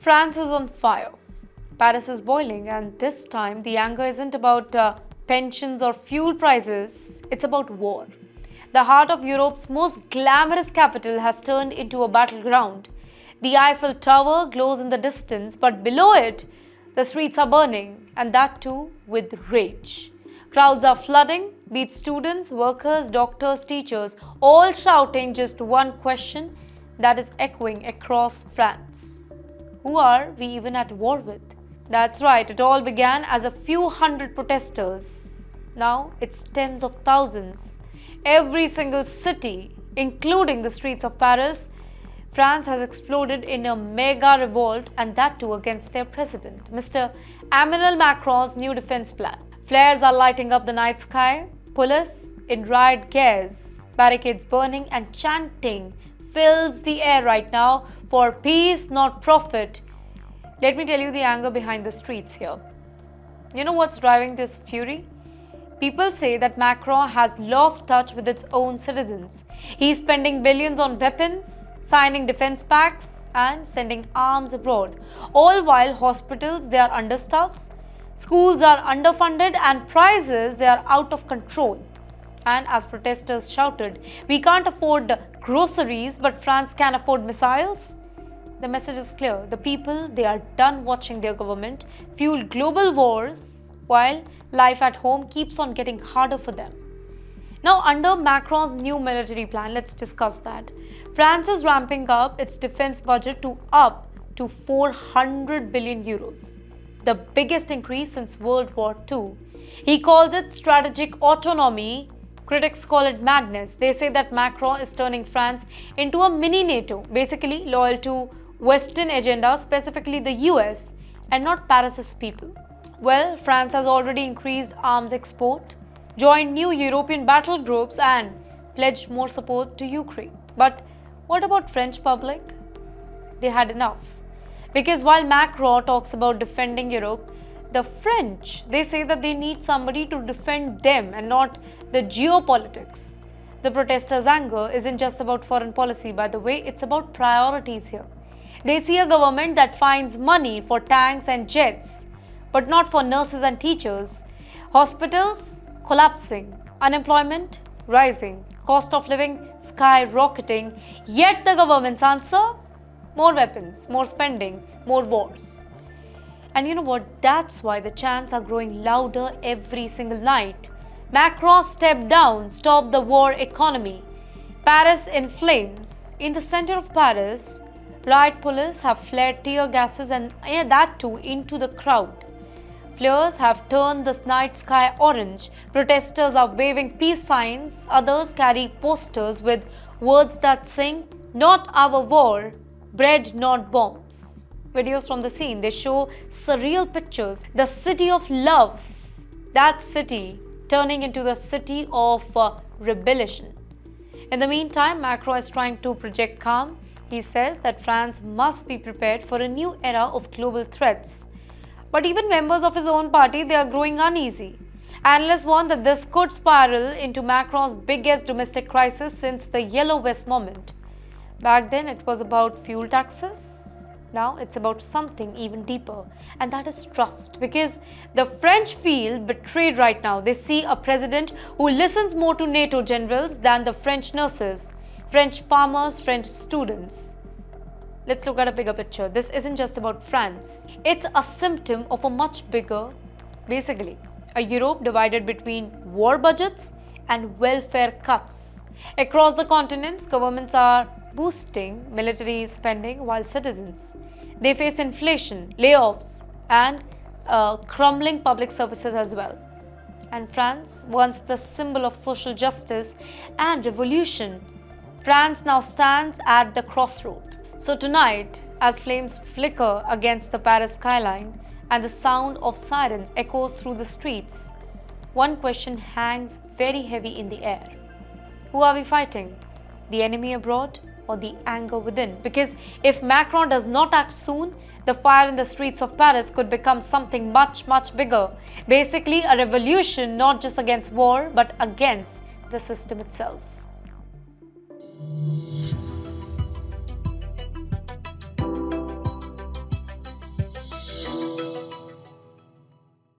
France is on fire. Paris is boiling, and this time the anger isn't about pensions or fuel prices, it's about war. The heart of Europe's most glamorous capital has turned into a battleground. The Eiffel Tower glows in the distance, but below it, the streets are burning, and that too with rage. Crowds are flooding, be it students, workers, doctors, teachers, all shouting just one question that is echoing across France. Who are we even at war with? That's right, it all began as a few hundred protesters. Now it's tens of thousands. Every single city, including the streets of Paris, France has exploded in a mega revolt, and that too against their president, Mr. Emmanuel Macron's new defense plan. Flares are lighting up the night sky, police in riot gears, barricades burning, and chanting fills the air right now for peace, not profit. Let me tell you the anger behind the streets here. You know what's driving this fury? People say that Macron has lost touch with its own citizens. He's spending billions on weapons, signing defense pacts, and sending arms abroad. All while hospitals, they are understaffed, schools are underfunded, and prices, they are out of control. And as protesters shouted, we can't afford groceries, but France can afford missiles. The message is clear. The people, they are done watching their government fuel global wars while life at home keeps on getting harder for them. Now, under Macron's new military plan, let's discuss that. France is ramping up its defense budget to up to 400 billion euros, the biggest increase since World War II. He calls it strategic autonomy. Critics call it madness. They say that Macron is turning France into a mini NATO, basically loyal to Western agenda, specifically the US, and not Paris's people. Well, France has already increased arms export, joined new European battle groups, and pledged more support to Ukraine. But what about French public? They had enough. Because while Macron talks about defending Europe, the French, they say that they need somebody to defend them and not the geopolitics. The protesters' anger isn't just about foreign policy, by the way, it's about priorities here. They see a government that finds money for tanks and jets, but not for nurses and teachers. Hospitals collapsing, unemployment rising, cost of living skyrocketing, yet the government's answer? More weapons, more spending, more wars. And you know what? That's why the chants are growing louder every single night. Macron step down, stop the war economy. Paris in flames. In the center of Paris, riot police have flared tear gases and that too into the crowd. Flares have turned the night sky orange. Protesters are waving peace signs. Others carry posters with words that sing, "Not our war, bread, not bombs." Videos from the scene, they show surreal pictures. The city of love, that city turning into the city of rebellion. In the meantime, Macron is trying to project calm. He says that France must be prepared for a new era of global threats. But even members of his own party, they are growing uneasy. Analysts warn that this could spiral into Macron's biggest domestic crisis since the Yellow Vest moment. Back then, it was about fuel taxes. Now it's about something even deeper, and that is trust. Because the French feel betrayed right now. They see a president who listens more to NATO generals than the French nurses, French farmers, French students. Let's look at a bigger picture. This isn't just about France. It's a symptom of a much bigger, basically, a Europe divided between war budgets and welfare cuts. Across the continents, governments are boosting military spending while citizens, they face inflation, layoffs, and crumbling public services as well. And France, once the symbol of social justice and revolution, France now stands at the crossroad. So tonight, as flames flicker against the Paris skyline and the sound of sirens echoes through the streets, one question hangs very heavy in the air. Who are we fighting? The enemy abroad or the anger within? Because if Macron does not act soon, the fire in the streets of Paris could become something much, much bigger. Basically, a revolution not just against war, but against the system itself.